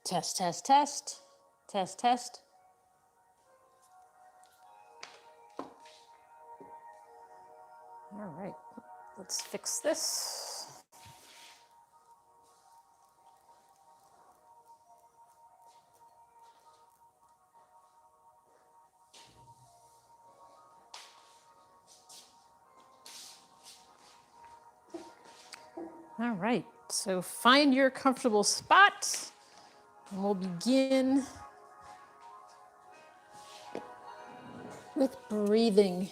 Test, test, test. Test, test. All right, let's fix this. All right, so find your comfortable spot, and we'll begin with breathing.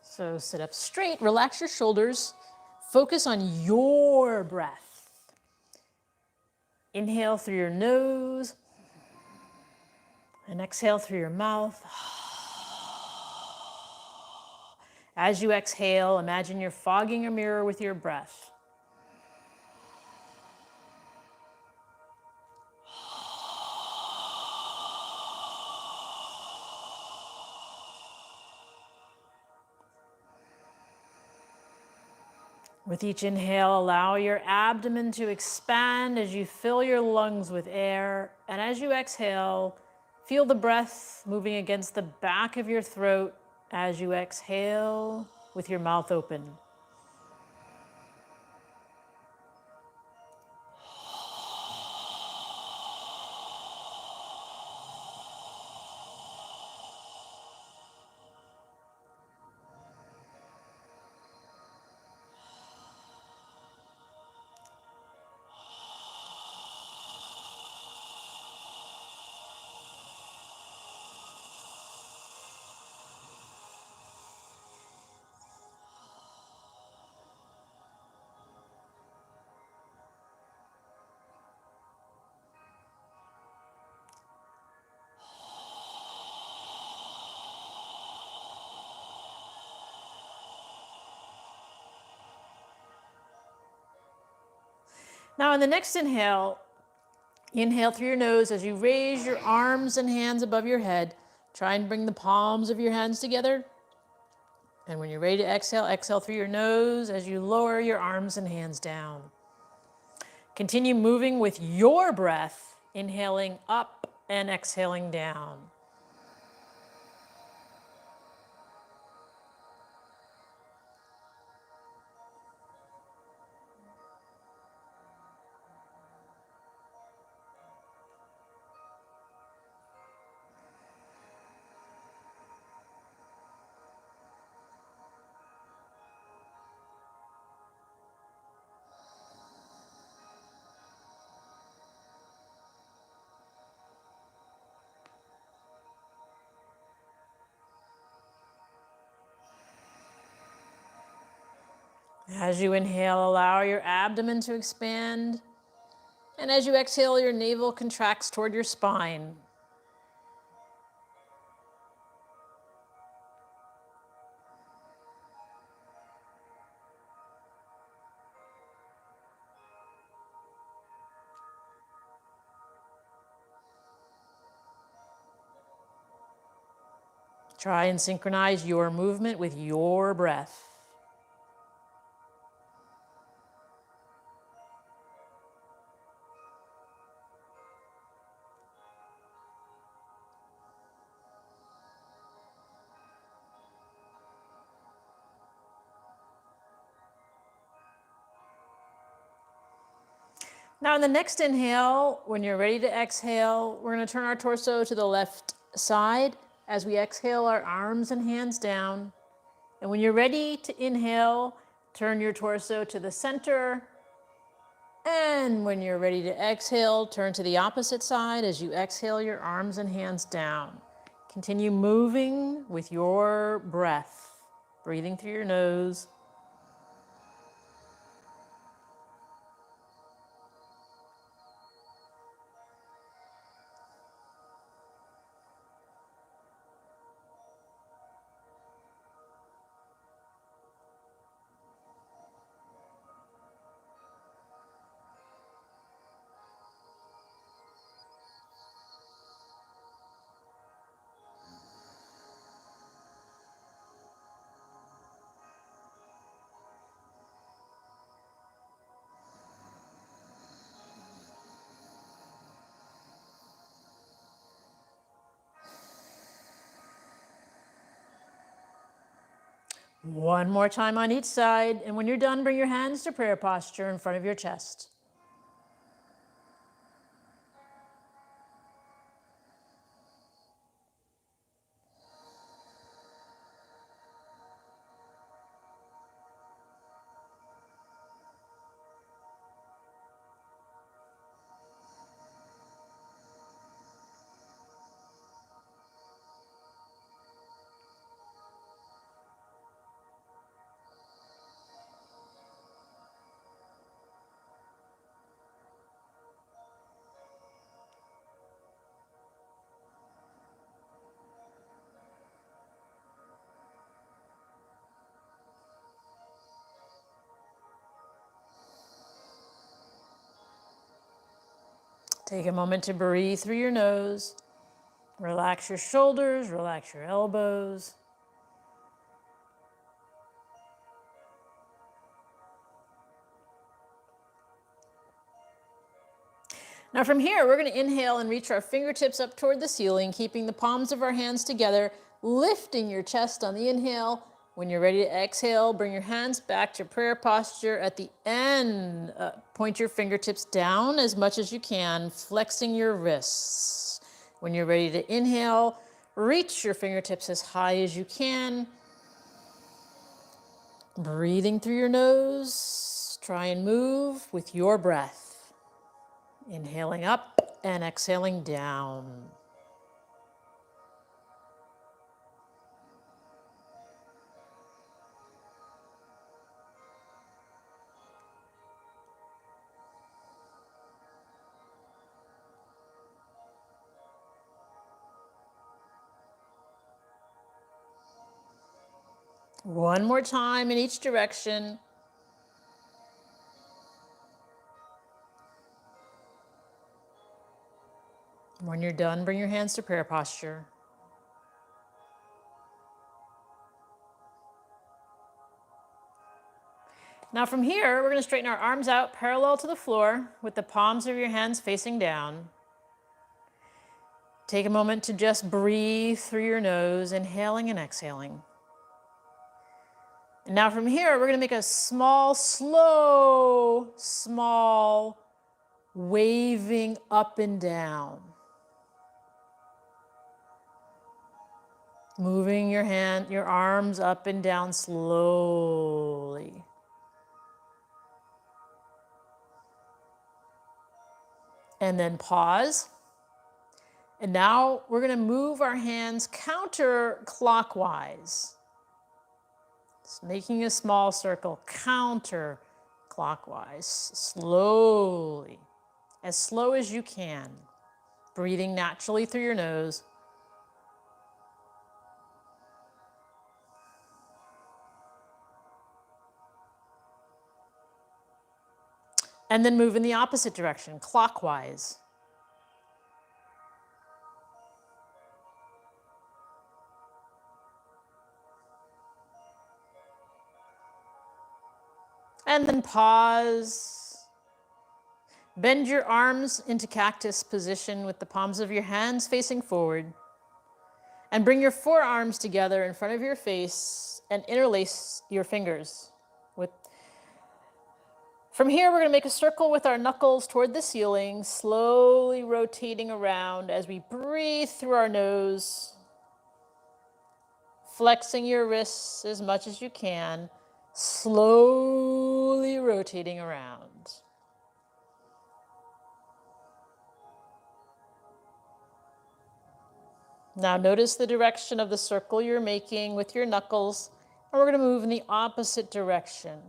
So sit up straight, relax your shoulders, focus on your breath. Inhale through your nose, and exhale through your mouth. As you exhale, imagine you're fogging a mirror with your breath. With each inhale, allow your abdomen to expand as you fill your lungs with air. And as you exhale, feel the breath moving against the back of your throat as you exhale with your mouth open. Now, in the next inhale, inhale through your nose as you raise your arms and hands above your head. Try and bring the palms of your hands together. And when you're ready to exhale, exhale through your nose as you lower your arms and hands down. Continue moving with your breath, inhaling up and exhaling down. As you inhale, allow your abdomen to expand. And as you exhale, your navel contracts toward your spine. Try and synchronize your movement with your breath. Now, in the next inhale, when you're ready to exhale, we're going to turn our torso to the left side. As we exhale, our arms and hands down. And when you're ready to inhale, turn your torso to the center. And when you're ready to exhale, turn to the opposite side as you exhale your arms and hands down. Continue moving with your breath, breathing through your nose. One more time on each side, and when you're done, bring your hands to prayer posture in front of your chest. Take a moment to breathe through your nose. Relax your shoulders, relax your elbows. Now from here, we're going to inhale and reach our fingertips up toward the ceiling, keeping the palms of our hands together, lifting your chest on the inhale. When you're ready to exhale, bring your hands back to prayer posture. At the end, point your fingertips down as much as you can, flexing your wrists. When you're ready to inhale, reach your fingertips as high as you can. Breathing through your nose, try and move with your breath. Inhaling up and exhaling down. One more time in each direction. When you're done, bring your hands to prayer posture. Now from here, we're going to straighten our arms out parallel to the floor with the palms of your hands facing down. Take a moment to just breathe through your nose, inhaling and exhaling. And now from here, we're going to make a small, small waving up and down. Moving your arms up and down slowly. And then pause. And now we're going to move our hands counterclockwise. Just making a small circle counterclockwise, slowly, as slow as you can, breathing naturally through your nose. And then move in the opposite direction, clockwise. And then pause. Bend your arms into cactus position with the palms of your hands facing forward. And bring your forearms together in front of your face and interlace your fingers. From here, we're going to make a circle with our knuckles toward the ceiling, slowly rotating around as we breathe through our nose, flexing your wrists as much as you can, slowly rotating around. Now notice the direction of the circle you're making with your knuckles, and we're going to move in the opposite direction,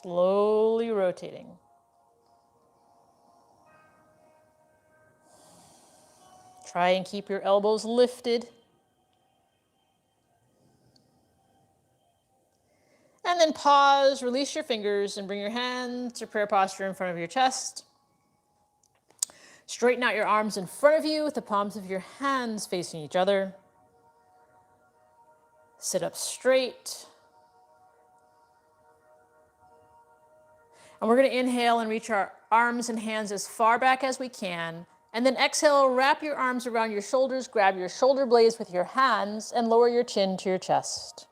slowly rotating. Try and keep your elbows lifted. And then pause, release your fingers, and bring your hands to prayer posture in front of your chest. Straighten out your arms in front of you with the palms of your hands facing each other. Sit up straight. And we're going to inhale and reach our arms and hands as far back as we can. And then exhale, wrap your arms around your shoulders, grab your shoulder blades with your hands, and lower your chin to your chest.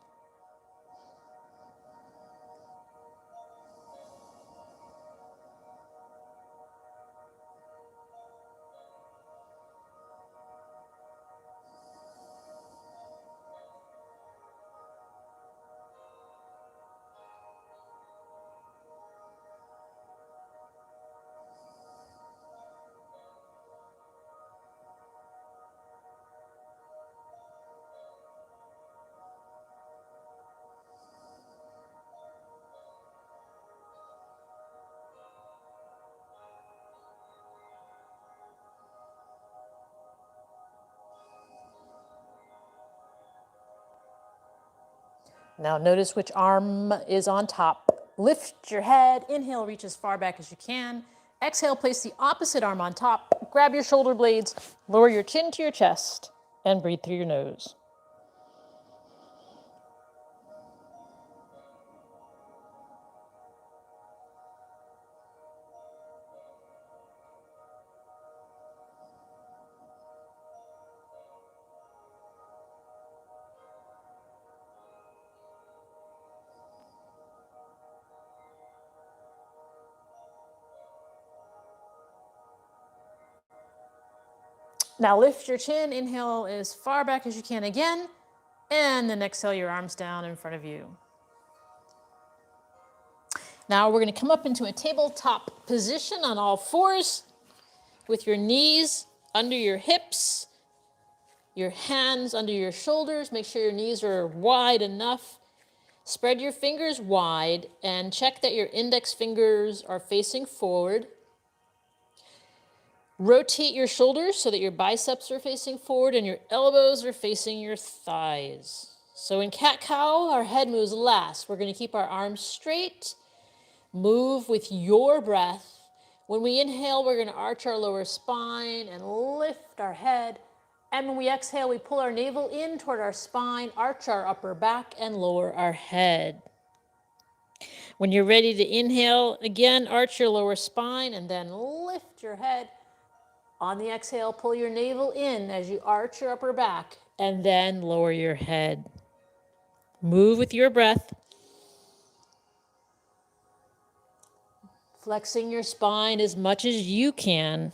Now notice which arm is on top. Lift your head. Inhale, reach as far back as you can. Exhale, place the opposite arm on top. Grab your shoulder blades. Lower your chin to your chest and breathe through your nose. Now lift your chin, inhale as far back as you can again, and then exhale your arms down in front of you. Now we're going to come up into a tabletop position on all fours with your knees under your hips, your hands under your shoulders. Make sure your knees are wide enough. Spread your fingers wide and check that your index fingers are facing forward. Rotate your shoulders so that your biceps are facing forward and your elbows are facing your thighs. So in cat-cow, our head moves last. We're going to keep our arms straight. Move with your breath. When we inhale, we're going to arch our lower spine and lift our head. And when we exhale, we pull our navel in toward our spine, arch our upper back, and lower our head. When you're ready to inhale, again, arch your lower spine and then lift your head. On the exhale, pull your navel in as you arch your upper back and then lower your head. Move with your breath. Flexing your spine as much as you can.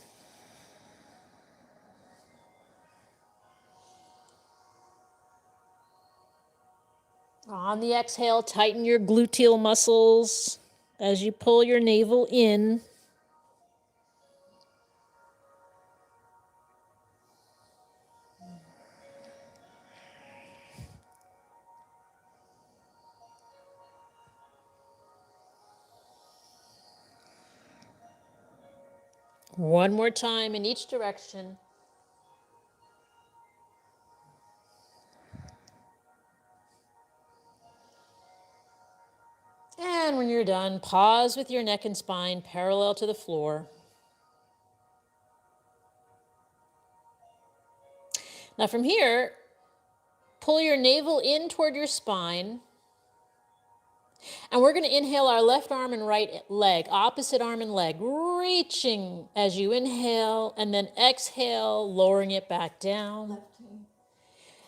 On the exhale, tighten your gluteal muscles as you pull your navel in. One more time in each direction. And when you're done, pause with your neck and spine parallel to the floor. Now from here, pull your navel in toward your spine. And we're going to inhale our left arm and right leg, opposite arm and leg, reaching as you inhale, and then exhale, lowering it back down.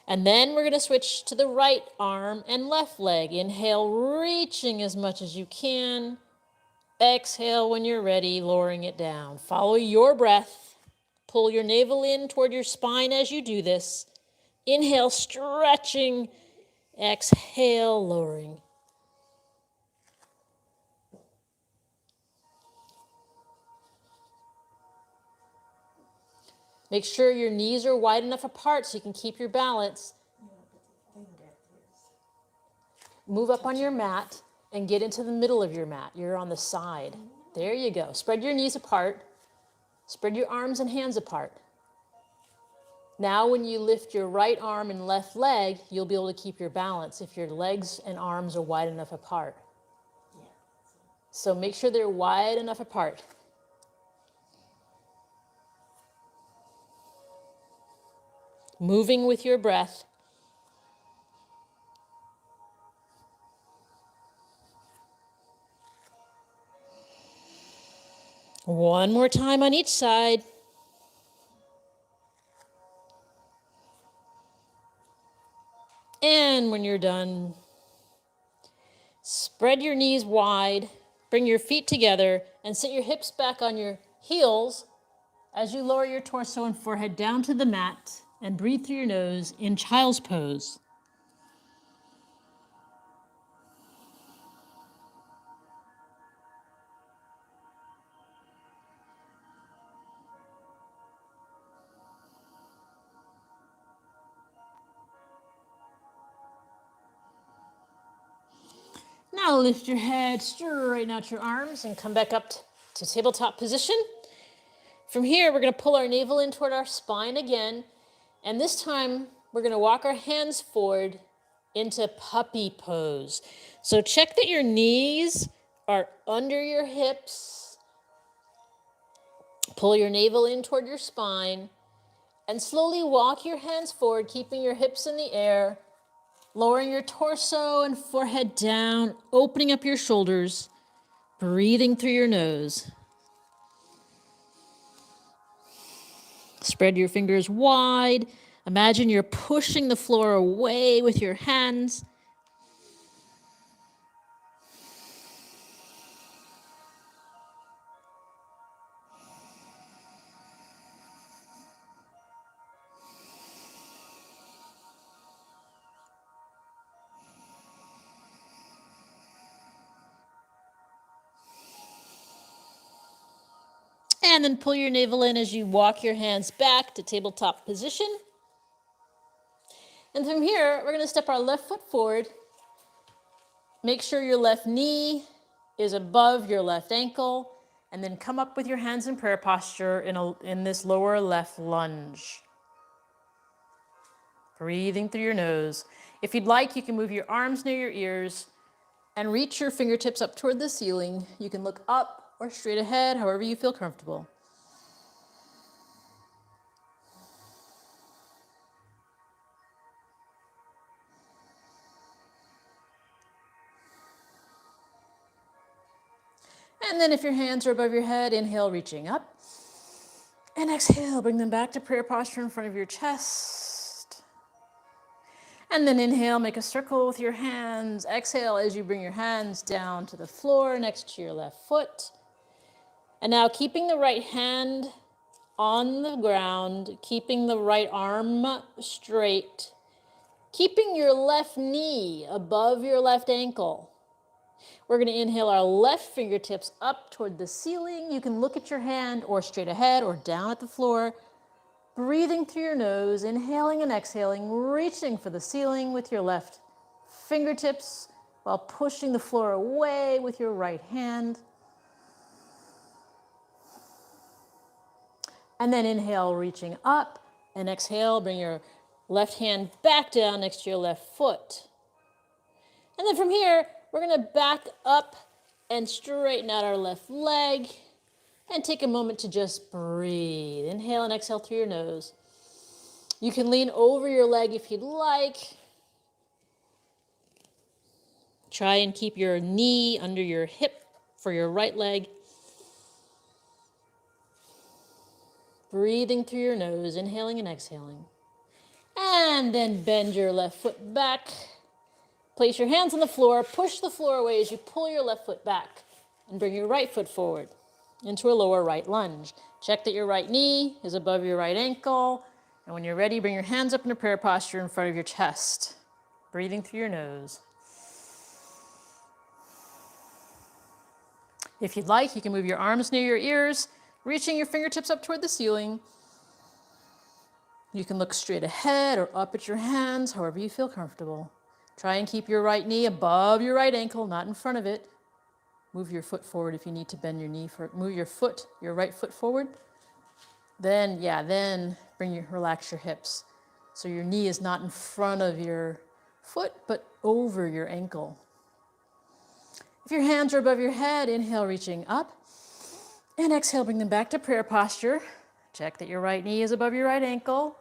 And then we're going to switch to the right arm and left leg. Inhale, reaching as much as you can. Exhale when you're ready, lowering it down. Follow your breath. Pull your navel in toward your spine as you do this. Inhale, stretching. Exhale, lowering. Make sure your knees are wide enough apart so you can keep your balance. Move up on your mat and get into the middle of your mat. You're on the side. There you go. Spread your knees apart. Spread your arms and hands apart. Now when you lift your right arm and left leg, you'll be able to keep your balance if your legs and arms are wide enough apart. So make sure they're wide enough apart. Moving with your breath. One more time on each side. And when you're done, spread your knees wide, bring your feet together, and sit your hips back on your heels as you lower your torso and forehead down to the mat and breathe through your nose in child's pose. Now lift your head, straighten out your arms, and come back up to tabletop position. From here, we're going to pull our navel in toward our spine again. And this time, we're going to walk our hands forward into puppy pose. So check that your knees are under your hips. Pull your navel in toward your spine and slowly walk your hands forward, keeping your hips in the air, lowering your torso and forehead down, opening up your shoulders, breathing through your nose. Spread your fingers wide. Imagine you're pushing the floor away with your hands. And then pull your navel in as you walk your hands back to tabletop position. And from here, we're going to step our left foot forward. Make sure your left knee is above your left ankle, and then come up with your hands in prayer posture in this lower left lunge. Breathing through your nose. If you'd like, you can move your arms near your ears and reach your fingertips up toward the ceiling. You can look up or straight ahead, however you feel comfortable. And then if your hands are above your head, inhale, reaching up. And exhale, bring them back to prayer posture in front of your chest. And then inhale, make a circle with your hands. Exhale as you bring your hands down to the floor next to your left foot. And now keeping the right hand on the ground, keeping the right arm straight, keeping your left knee above your left ankle. We're going to inhale our left fingertips up toward the ceiling. You can look at your hand or straight ahead or down at the floor. Breathing through your nose, inhaling and exhaling, reaching for the ceiling with your left fingertips while pushing the floor away with your right hand. And then inhale, reaching up, and exhale, bring your left hand back down next to your left foot. And then from here, we're going to back up and straighten out our left leg and take a moment to just breathe. Inhale and exhale through your nose. You can lean over your leg if you'd like. Try and keep your knee under your hip for your right leg. Breathing through your nose, inhaling and exhaling. And then bend your left foot back. Place your hands on the floor, push the floor away as you pull your left foot back and bring your right foot forward into a lower right lunge. Check that your right knee is above your right ankle. And when you're ready, bring your hands up into prayer posture in front of your chest. Breathing through your nose. If you'd like, you can move your arms near your ears, reaching your fingertips up toward the ceiling. You can look straight ahead or up at your hands, however you feel comfortable. Try and keep your right knee above your right ankle, not in front of it. Move your foot forward if you need to bend your knee. Move your right foot forward. Then relax your hips. So your knee is not in front of your foot, but over your ankle. If your hands are above your head, inhale, reaching up. And exhale, bring them back to prayer posture. Check that your right knee is above your right ankle.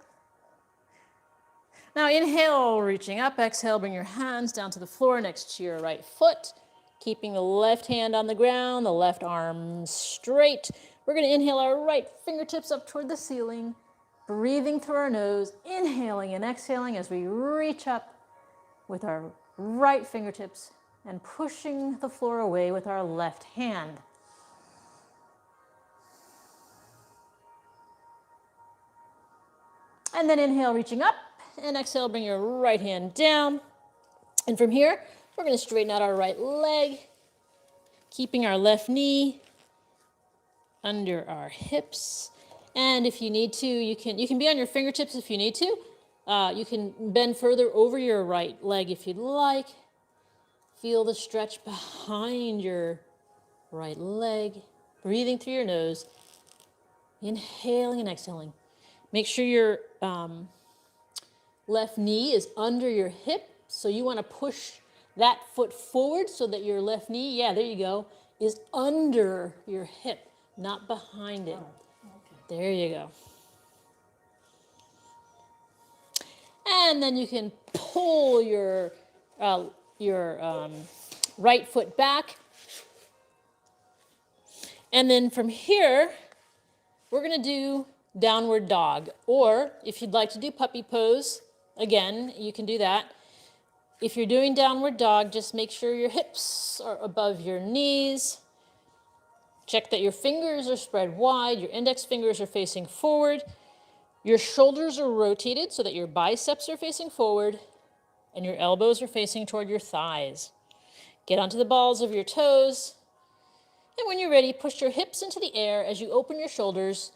Now inhale, reaching up. Exhale, bring your hands down to the floor next to your right foot. Keeping the left hand on the ground, the left arm straight. We're going to inhale our right fingertips up toward the ceiling. Breathing through our nose, inhaling and exhaling as we reach up with our right fingertips and pushing the floor away with our left hand. And then inhale, reaching up, and exhale, bring your right hand down. And from here, we're going to straighten out our right leg, keeping our left knee under our hips. And if you need to, you can be on your fingertips if you need to. You can bend further over your right leg if you'd like. Feel the stretch behind your right leg. Breathing through your nose. Inhaling and exhaling. Make sure your left knee is under your hip So you want to push that foot forward so that your left knee, yeah, there you go, is under your hip, not behind it. There you go. And then you can pull your right foot back. And then from here, we're going to do downward dog. Or if you'd like to do puppy pose, again, you can do that. If you're doing downward dog, just make sure your hips are above your knees. Check that your fingers are spread wide, your index fingers are facing forward, your shoulders are rotated so that your biceps are facing forward, and your elbows are facing toward your thighs. Get onto the balls of your toes, and when you're ready, push your hips into the air as you open your shoulders,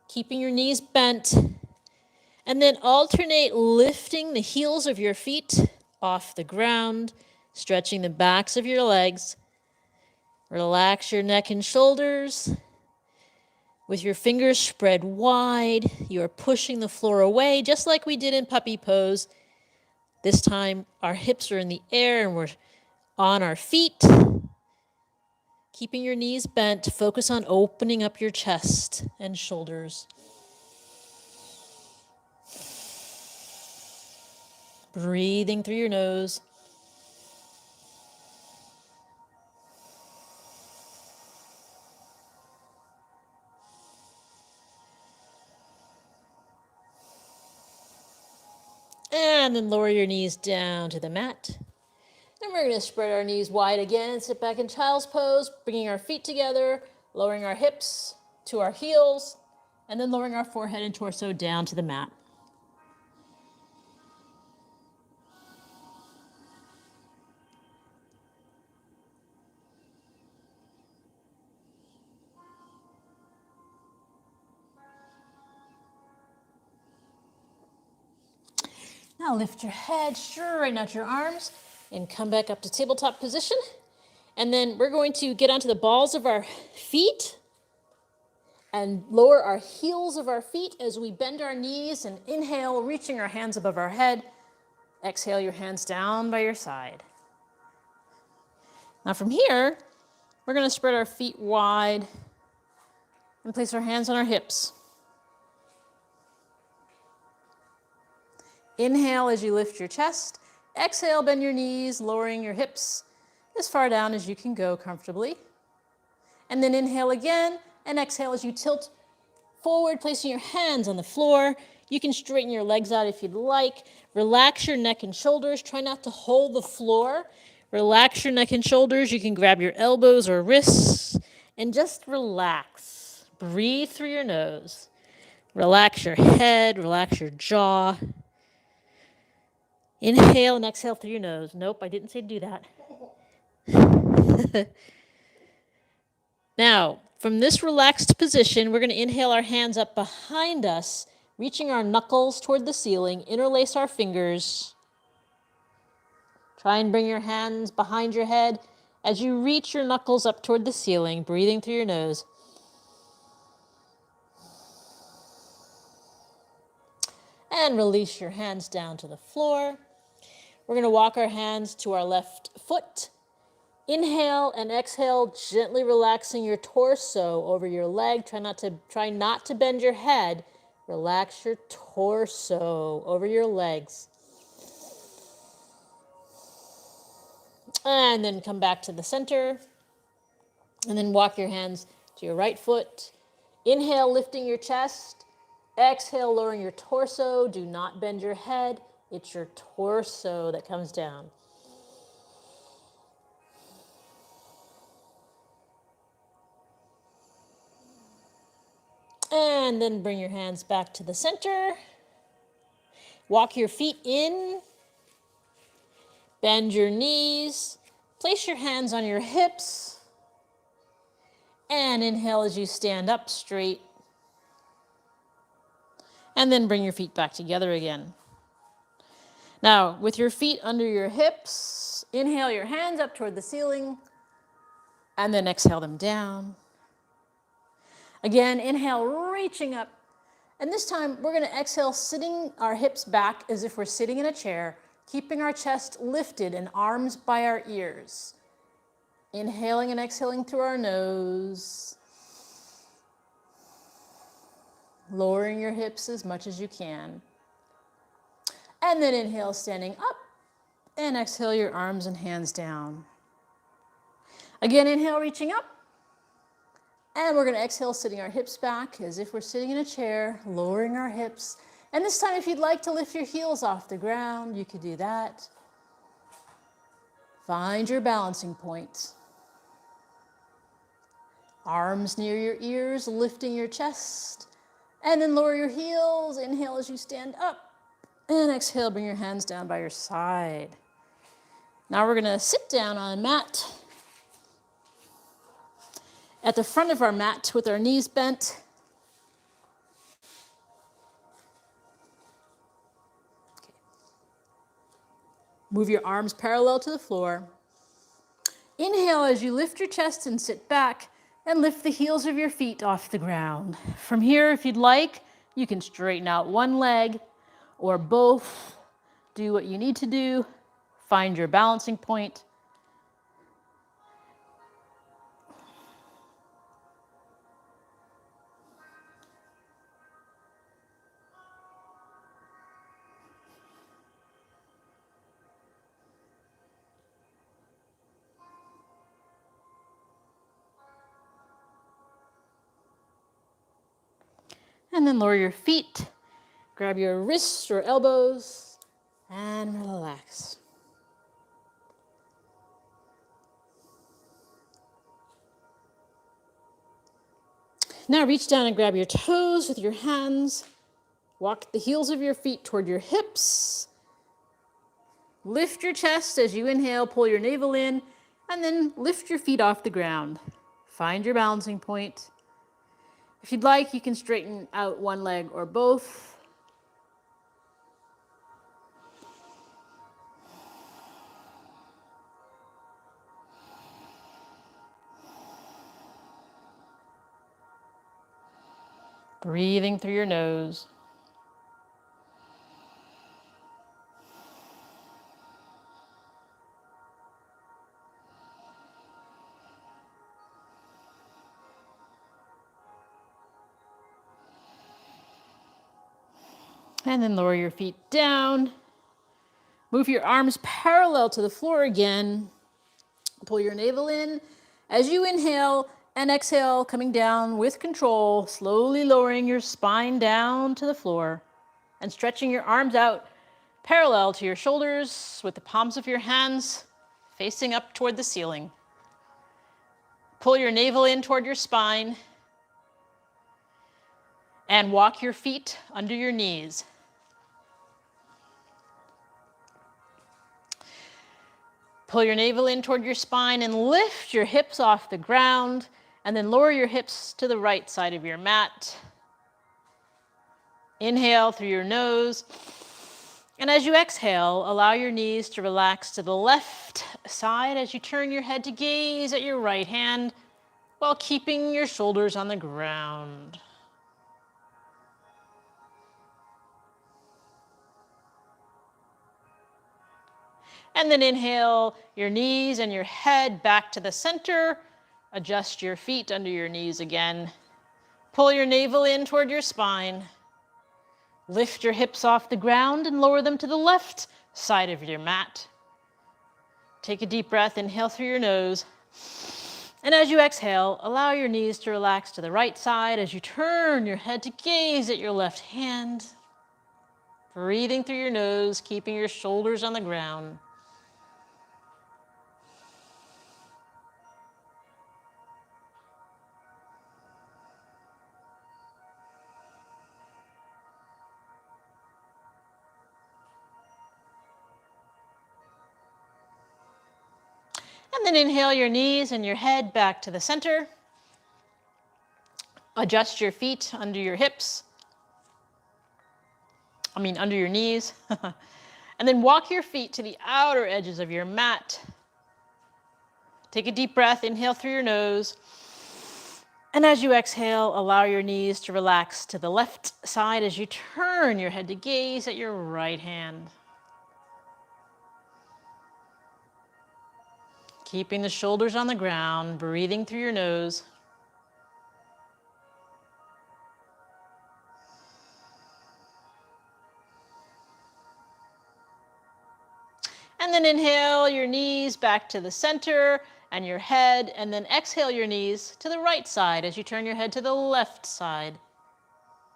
keeping your knees bent, and then alternate lifting the heels of your feet off the ground, stretching the backs of your legs. Relax your neck and shoulders. With your fingers spread wide, you are pushing the floor away, just like we did in puppy pose. This time, our hips are in the air and we're on our feet. Keeping your knees bent, focus on opening up your chest and shoulders. Breathing through your nose. And then lower your knees down to the mat. And we're going to spread our knees wide again, sit back in child's pose, bringing our feet together, lowering our hips to our heels, and then lowering our forehead and torso down to the mat. Now lift your head, straighten out your arms, and come back up to tabletop position. And then we're going to get onto the balls of our feet and lower our heels of our feet as we bend our knees and inhale, reaching our hands above our head. Exhale your hands down by your side. Now from here, we're going to spread our feet wide and place our hands on our hips. Inhale as you lift your chest. Exhale, bend your knees, lowering your hips as far down as you can go comfortably. And then inhale again, and exhale as you tilt forward, placing your hands on the floor. You can straighten your legs out if you'd like. Relax your neck and shoulders. Try not to hold the floor. Relax your neck and shoulders. You can grab your elbows or wrists and just relax. Breathe through your nose. Relax your head, relax your jaw. Inhale and exhale through your nose. Nope, I didn't say do that. Now, from this relaxed position, we're going to inhale our hands up behind us, reaching our knuckles toward the ceiling, interlace our fingers. Try and bring your hands behind your head as you reach your knuckles up toward the ceiling, breathing through your nose. And release your hands down to the floor. We're going to walk our hands to our left foot. Inhale and exhale, gently relaxing your torso over your leg. Try not to bend your head. Relax your torso over your legs. And then come back to the center. And then walk your hands to your right foot. Inhale, lifting your chest. Exhale, lowering your torso. Do not bend your head. It's your torso that comes down. And then bring your hands back to the center. Walk your feet in. Bend your knees. Place your hands on your hips. And inhale as you stand up straight. And then bring your feet back together again. Now, with your feet under your hips, inhale your hands up toward the ceiling. And then exhale them down. Again, inhale, reaching up. And this time, we're going to exhale, sitting our hips back as if we're sitting in a chair, keeping our chest lifted and arms by our ears. Inhaling and exhaling through our nose. Lowering your hips as much as you can. And then inhale, standing up, and exhale your arms and hands down. Again, inhale, reaching up. And we're going to exhale, sitting our hips back as if we're sitting in a chair, lowering our hips. And this time, if you'd like to lift your heels off the ground, you could do that. Find your balancing point. Arms near your ears, lifting your chest. And then lower your heels. Inhale as you stand up. And exhale, bring your hands down by your side. Now we're going to sit down on a mat. At the front of our mat with our knees bent. Okay. Move your arms parallel to the floor. Inhale as you lift your chest and sit back and lift the heels of your feet off the ground. From here, if you'd like, you can straighten out one leg or both. Do what you need to do. Find your balancing point. And then lower your feet, grab your wrists or elbows, and relax. Now reach down and grab your toes with your hands. Walk the heels of your feet toward your hips. Lift your chest as you inhale, pull your navel in, and then lift your feet off the ground. Find your balancing point. If you'd like, you can straighten out one leg or both. Breathing through your nose. And then lower your feet down. Move your arms parallel to the floor again. Pull your navel in. As you inhale and exhale, coming down with control, slowly lowering your spine down to the floor and stretching your arms out parallel to your shoulders with the palms of your hands facing up toward the ceiling. Pull your navel in toward your spine and walk your feet under your knees. Pull your navel in toward your spine and lift your hips off the ground, and then lower your hips to the right side of your mat. Inhale through your nose, and as you exhale, allow your knees to relax to the left side as you turn your head to gaze at your right hand while keeping your shoulders on the ground. And then inhale your knees and your head back to the center. Adjust your feet under your knees again. Pull your navel in toward your spine. Lift your hips off the ground and lower them to the left side of your mat. Take a deep breath, inhale through your nose. And as you exhale, allow your knees to relax to the right side as you turn your head to gaze at your left hand. Breathing through your nose, keeping your shoulders on the ground. And then inhale your knees and your head back to the center. Adjust your feet under your hips. Under your knees. And then walk your feet to the outer edges of your mat. Take a deep breath, inhale through your nose. And as you exhale, allow your knees to relax to the left side as you turn your head to gaze at your right hand. Keeping the shoulders on the ground, breathing through your nose. And then inhale your knees back to the center and your head, and then exhale your knees to the right side as you turn your head to the left side.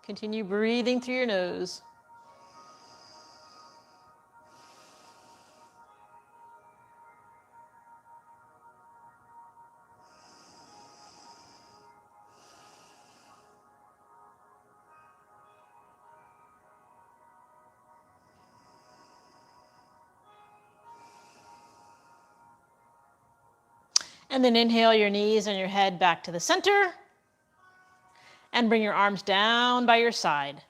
Continue breathing through your nose. And then inhale your knees and your head back to the center. And bring your arms down by your side.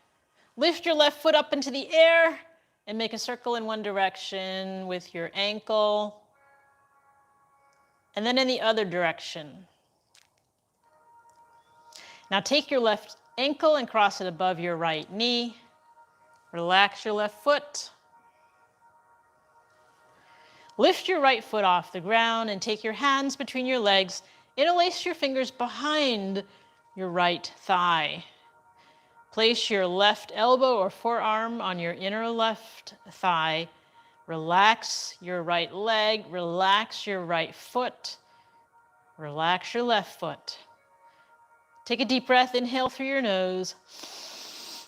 Lift your left foot up into the air and make a circle in one direction with your ankle. And then in the other direction. Now take your left ankle and cross it above your right knee. Relax your left foot. Lift your right foot off the ground and take your hands between your legs. Interlace your fingers behind your right thigh. Place your left elbow or forearm on your inner left thigh. Relax your right leg. Relax your right foot. Relax your left foot. Take a deep breath. Inhale through your nose.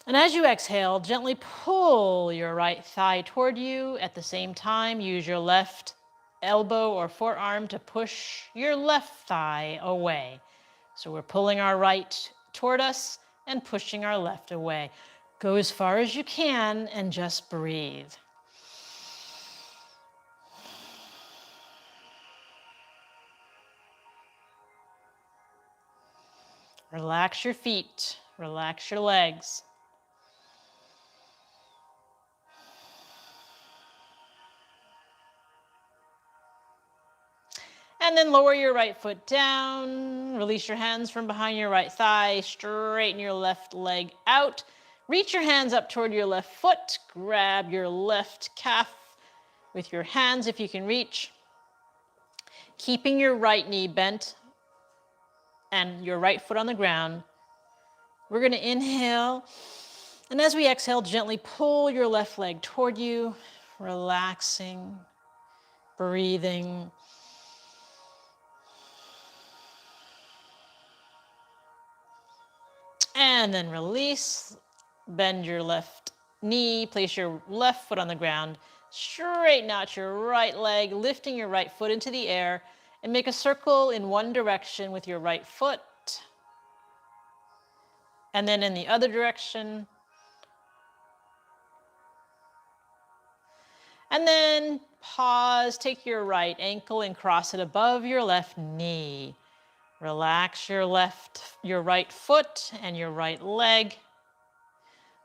And as you exhale, gently pull your right thigh toward you. At the same time, use your left elbow or forearm to push your left thigh away. So we're pulling our right toward us and pushing our left away. Go as far as you can and just breathe. Relax your feet. Relax your legs. And then lower your right foot down. Release your hands from behind your right thigh. Straighten your left leg out. Reach your hands up toward your left foot. Grab your left calf with your hands if you can reach. Keeping your right knee bent and your right foot on the ground. We're going to inhale. And as we exhale, gently pull your left leg toward you. Relaxing. Breathing. And then release, bend your left knee, place your left foot on the ground, straighten out your right leg, lifting your right foot into the air, and make a circle in one direction with your right foot. And then in the other direction. And then pause, take your right ankle and cross it above your left knee. Relax your right foot and your right leg.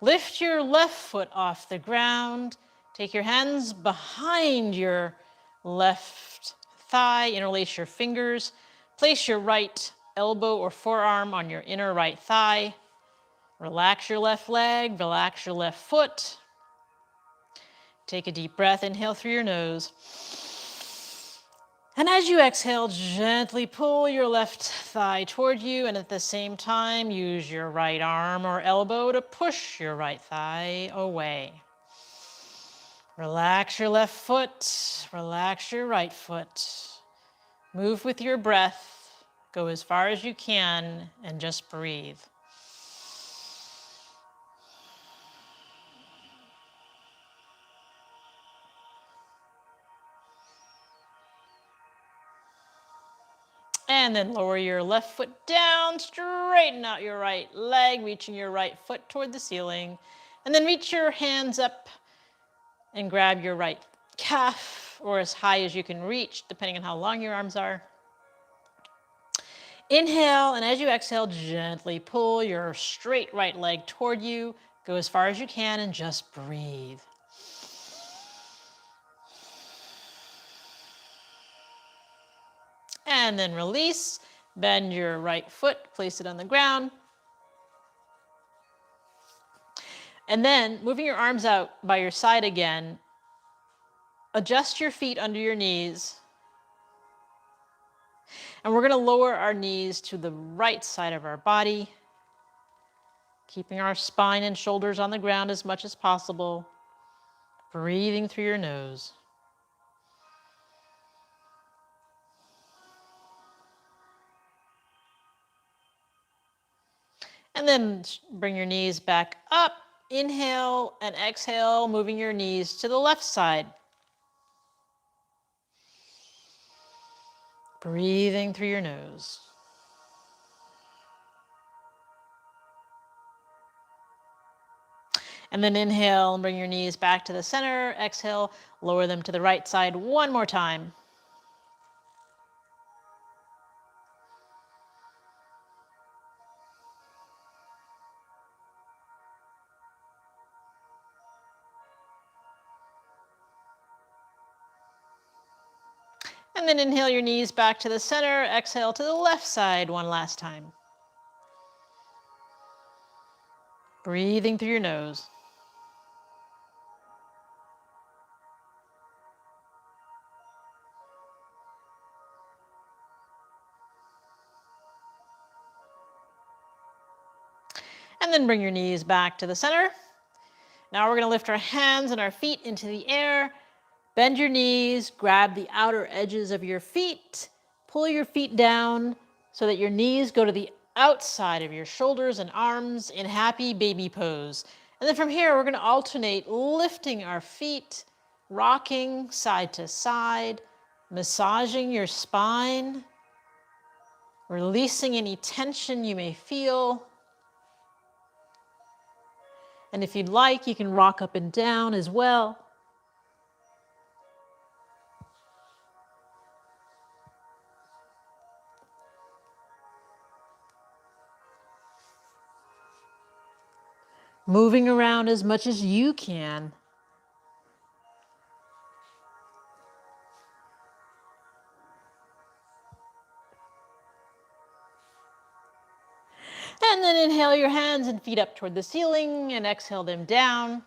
Lift your left foot off the ground. Take your hands behind your left thigh. Interlace your fingers. Place your right elbow or forearm on your inner right thigh. Relax your left leg. Relax your left foot. Take a deep breath. Inhale through your nose. And as you exhale, gently pull your left thigh toward you, and at the same time, use your right arm or elbow to push your right thigh away. Relax your left foot, relax your right foot. Move with your breath, go as far as you can, and just breathe. And then lower your left foot down, straighten out your right leg, reaching your right foot toward the ceiling. And then reach your hands up and grab your right calf, or as high as you can reach, depending on how long your arms are. Inhale, and as you exhale, gently pull your straight right leg toward you. Go as far as you can and just breathe. And then release, bend your right foot, place it on the ground. And then moving your arms out by your side again, adjust your feet under your knees And we're going to lower our knees to the right side of our body, keeping our spine and shoulders on the ground as much as possible, breathing through your nose. And then bring your knees back up. Inhale and exhale, moving your knees to the left side. Breathing through your nose. And then inhale and bring your knees back to the center. Exhale, lower them to the right side one more time. And then inhale your knees back to the center. Exhale to the left side one last time. Breathing through your nose. And then bring your knees back to the center. Now we're going to lift our hands and our feet into the air. Bend your knees, grab the outer edges of your feet, pull your feet down so that your knees go to the outside of your shoulders and arms in happy baby pose. And then from here, we're going to alternate lifting our feet, rocking side to side, massaging your spine, releasing any tension you may feel. And if you'd like, you can rock up and down as well. Moving around as much as you can. And then inhale your hands and feet up toward the ceiling and exhale them down.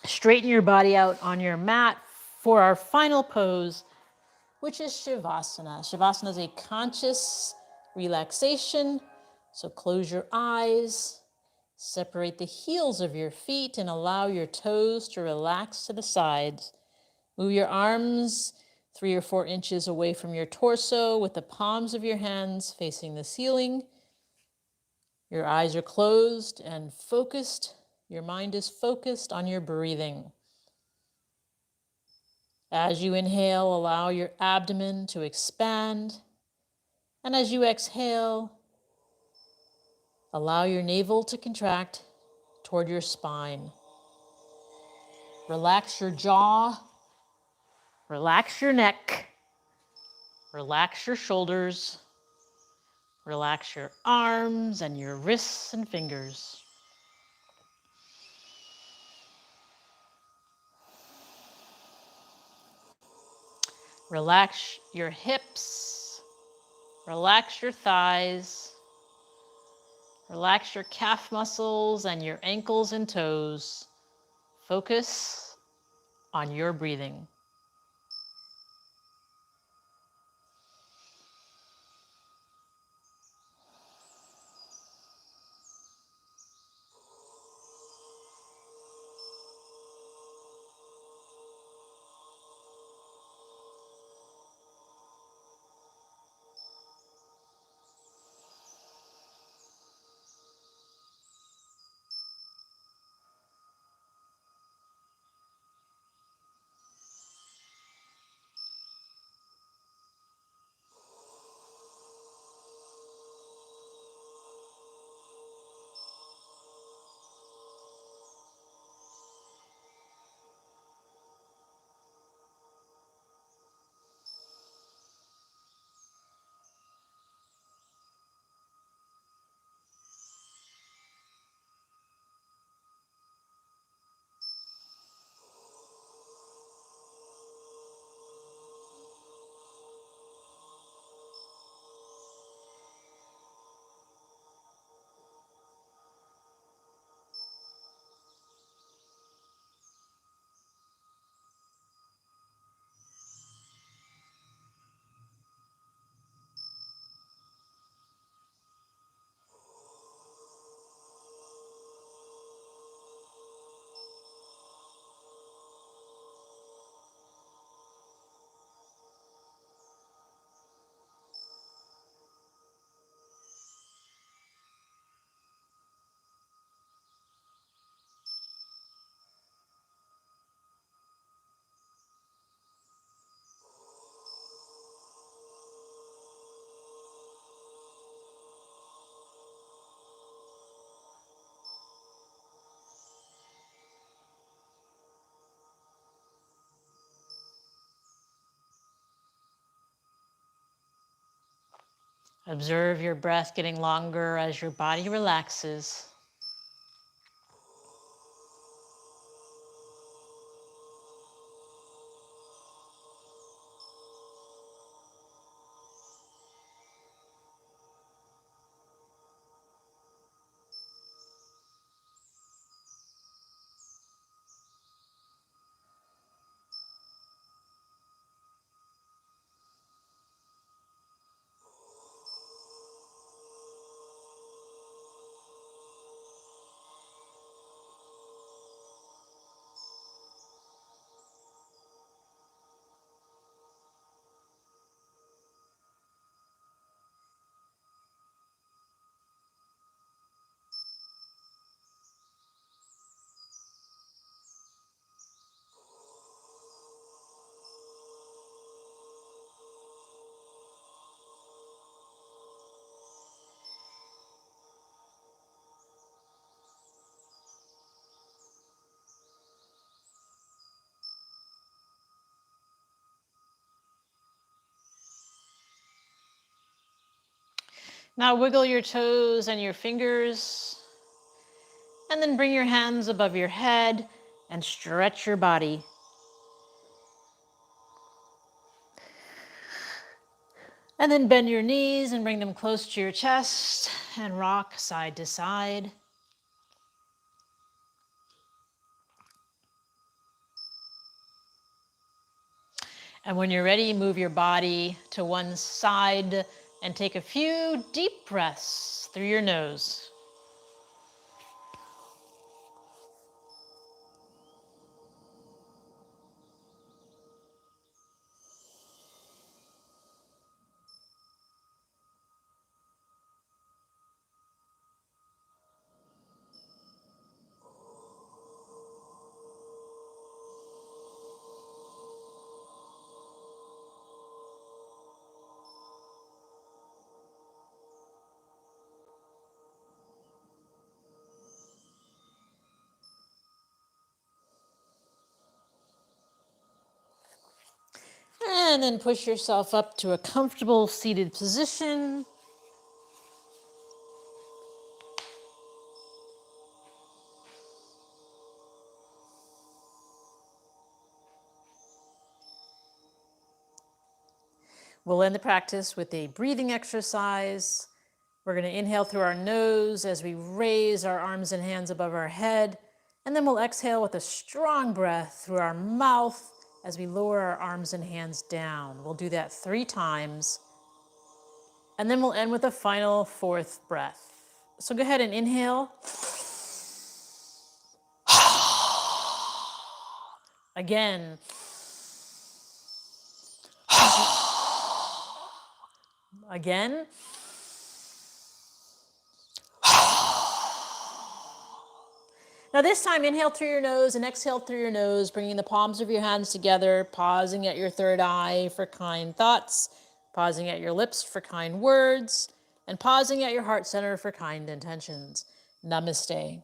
Straighten your body out on your mat for our final pose, which is Shavasana. Shavasana is a conscious relaxation. So close your eyes, separate the heels of your feet and allow your toes to relax to the sides. Move your arms 3 or 4 inches away from your torso with the palms of your hands facing the ceiling. Your eyes are closed and focused. Your mind is focused on your breathing. As you inhale, allow your abdomen to expand. And as you exhale, allow your navel to contract toward your spine. Relax your jaw. Relax your neck. Relax your shoulders. Relax your arms and your wrists and fingers. Relax your hips. Relax your thighs. Relax your calf muscles and your ankles and toes. Focus on your breathing. Observe your breath getting longer as your body relaxes. Now wiggle your toes and your fingers, and then bring your hands above your head and stretch your body. And then bend your knees and bring them close to your chest and rock side to side. And when you're ready, move your body to one side and take a few deep breaths through your nose. And then push yourself up to a comfortable seated position. We'll end the practice with a breathing exercise. We're going to inhale through our nose as we raise our arms and hands above our head. And then we'll exhale with a strong breath through our mouth as we lower our arms and hands down. We'll do that 3 times. And then we'll end with a final 4th breath. So go ahead and inhale. Again. Again. Now this time, inhale through your nose and exhale through your nose, bringing the palms of your hands together, pausing at your third eye for kind thoughts, pausing at your lips for kind words, and pausing at your heart center for kind intentions. Namaste.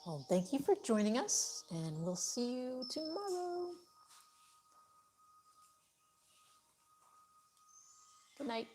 Well, thank you for joining us, and we'll see you tomorrow. Good night.